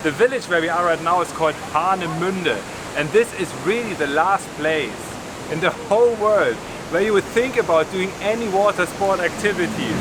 The village where we are right now is called Münde, and this is really the last place in the whole world where you would think about doing any water sport activities.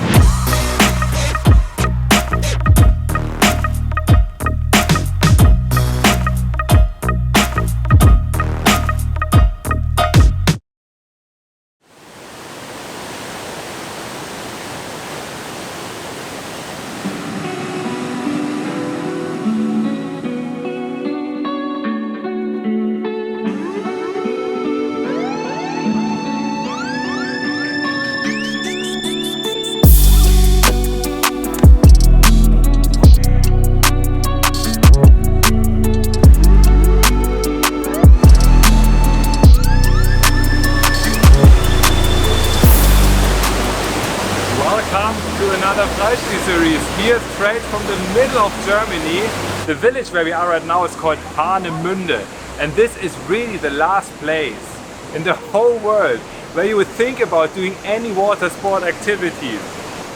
Welcome to another Fleischli series, here straight from the middle of Germany. The village where we are right now is called Münde, and this is really the last place in the whole world where you would think about doing any water sport activities.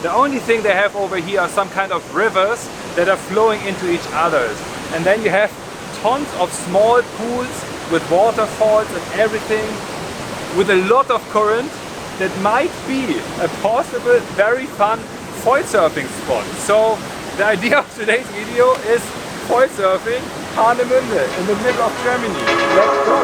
The only thing they have over here are some kind of rivers that are flowing into each other, and then you have tons of small pools with waterfalls and everything, with a lot of current. That might be a possible very fun foil surfing spot. So the idea of today's video is foil surfing Münde in the middle of Germany. Let's go!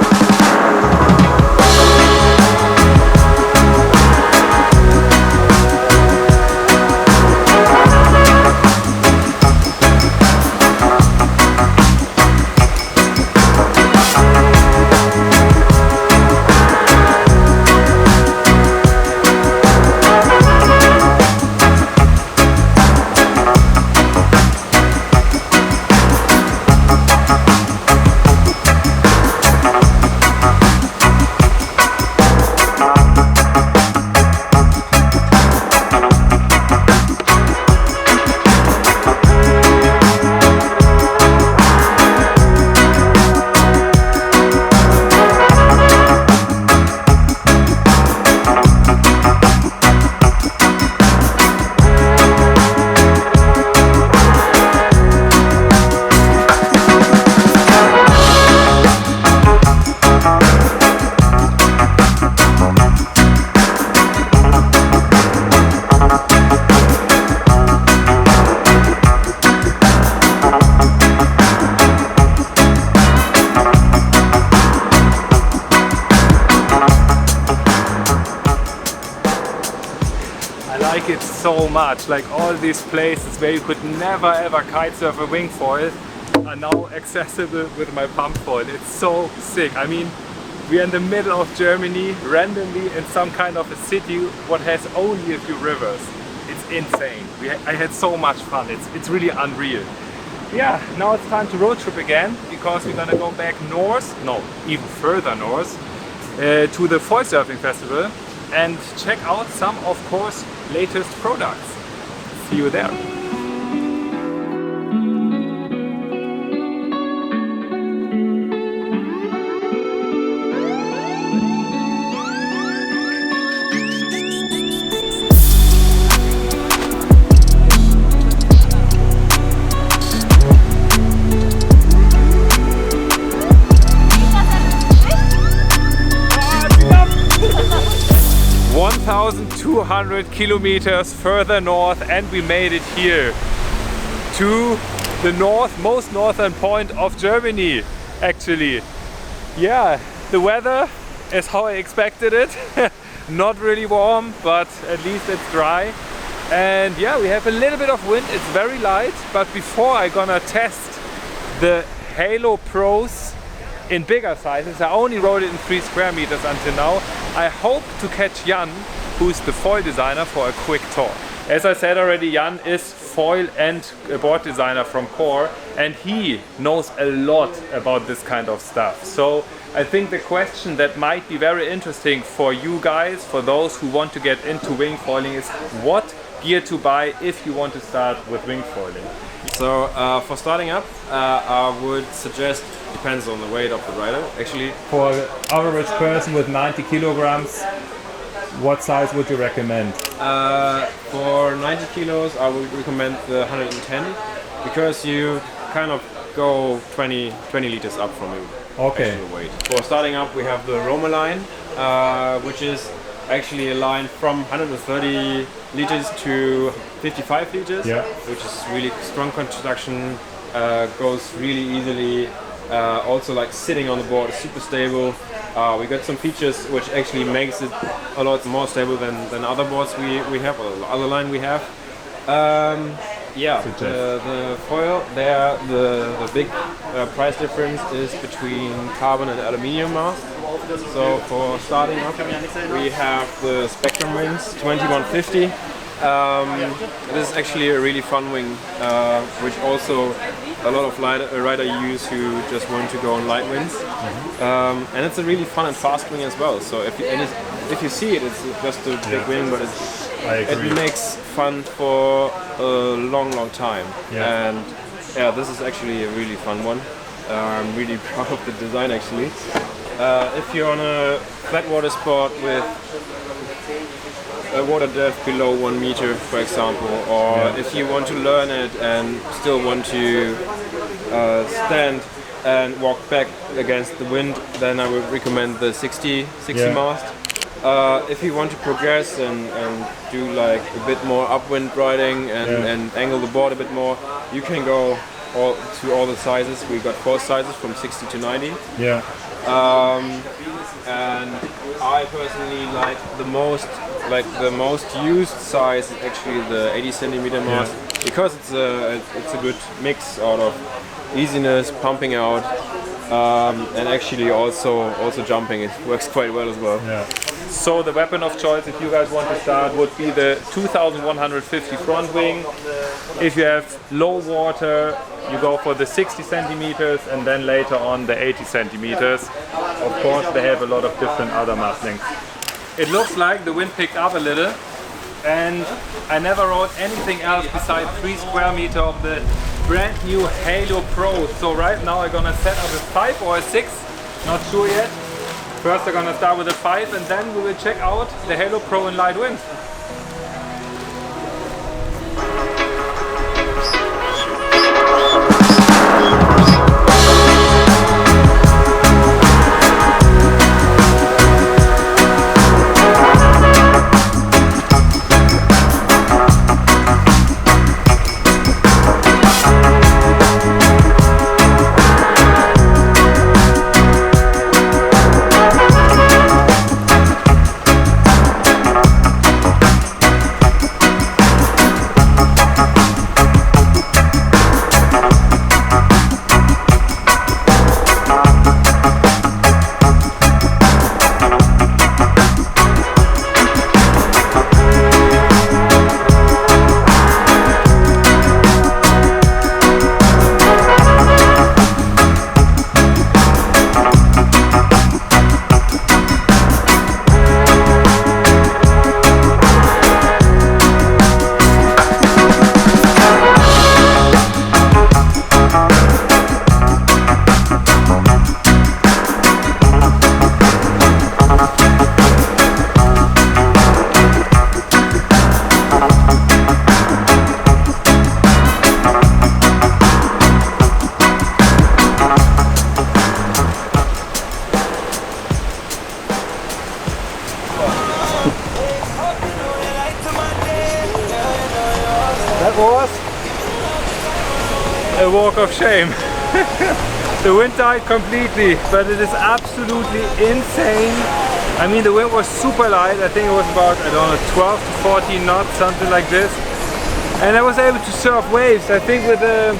I like it so much, like all these places where you could never ever kite surf a wing foil are now accessible with my pump foil. It's so sick. I mean, we are in the middle of Germany, randomly in some kind of a city what has only a few rivers. It's insane. I had so much fun. It's really unreal. Yeah, now it's time to road trip again, because we're gonna go back north, no, even further north, to the foil surfing festival and check out some, of course, latest products. See you there. 1,200 kilometers further north, and we made it here to the most northern point of Germany, actually. Yeah, the weather is how I expected it. Not really warm, but at least it's dry. And yeah, we have a little bit of wind. It's very light, but before I'm gonna test the Halo Pros in bigger sizes, I only rode it in 3 square meters until now. I hope to catch Jan, who's the foil designer, for a quick talk. As I said already, Jan is foil and board designer from Core, and he knows a lot about this kind of stuff. So I think the question that might be very interesting for you guys, for those who want to get into wing foiling, is what gear to buy if you want to start with wing foiling. So for starting up, I would suggest, depends on the weight of the rider actually. For an average person with 90 kilograms, what size would you recommend? For 90 kilos I would recommend the 110, because you kind of go 20 liters up from the Okay. actual weight. For starting up, we have the Roma line, which is actually a line from 130 liters to 55 liters, Yeah. which is really strong construction, goes really easily. Also, like sitting on the board is super stable. We got some features which actually makes it a lot more stable than other boards we have, or the other line we have. Yeah, the foil there, the big price difference is between carbon and aluminium mast. So for starting up, we have the Spectrum wings 2150. This is actually a really fun wing, which also a lot of rider use who just want to go on light winds. And it's a really fun and fast wing as well. So if you see it, it's just a big wing, but it makes fun for a long time. And yeah, this is actually a really fun one. I'm really proud of the design actually. If you're on a flat water spot with a water depth below 1 meter, for example, or if you want to learn it and still want to stand and walk back against the wind, then I would recommend the 60 mast. If you want to progress and do like a bit more upwind riding and angle the board a bit more, you can go to all the sizes. We got 4 sizes from 60 to 90. Yeah. And I personally like the most used size is actually the 80 centimeter mast, because it's a good mix out of easiness, pumping out, and actually also jumping. It works quite well as well. Yeah. So the weapon of choice, if you guys want to start, would be the 2150 front wing. If you have low water, you go for the 60 centimeters, and then later on the 80 centimeters. Of course, they have a lot of different other mast lengths. It looks like the wind picked up a little, and I never rode anything else besides 3 square meters of the brand new Halo Pro. So right now I'm gonna set up a 5 or a 6, not sure yet. First I'm gonna start with a 5, and then we will check out the Halo Pro in light winds. That was a walk of shame. The wind died completely, but it is absolutely insane. I mean, the wind was super light. I think it was about, I don't know, 12 to 14 knots, something like this. And I was able to surf waves. I think with the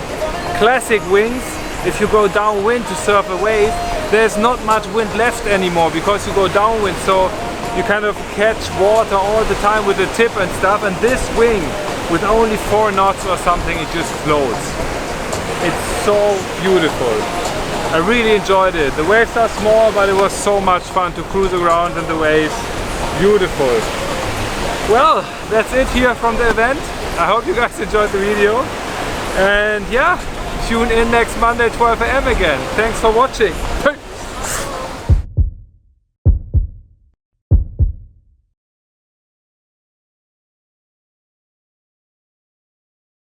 classic wings, if you go downwind to surf a wave, there's not much wind left anymore because you go downwind. So you kind of catch water all the time with the tip and stuff. And this wing, with only 4 knots or something, it just floats. It's so beautiful. I really enjoyed it. The waves are small, but it was so much fun to cruise around in the waves. Beautiful. Well, that's it here from the event. I hope you guys enjoyed the video. And yeah, tune in next Monday 12 AM again. Thanks for watching.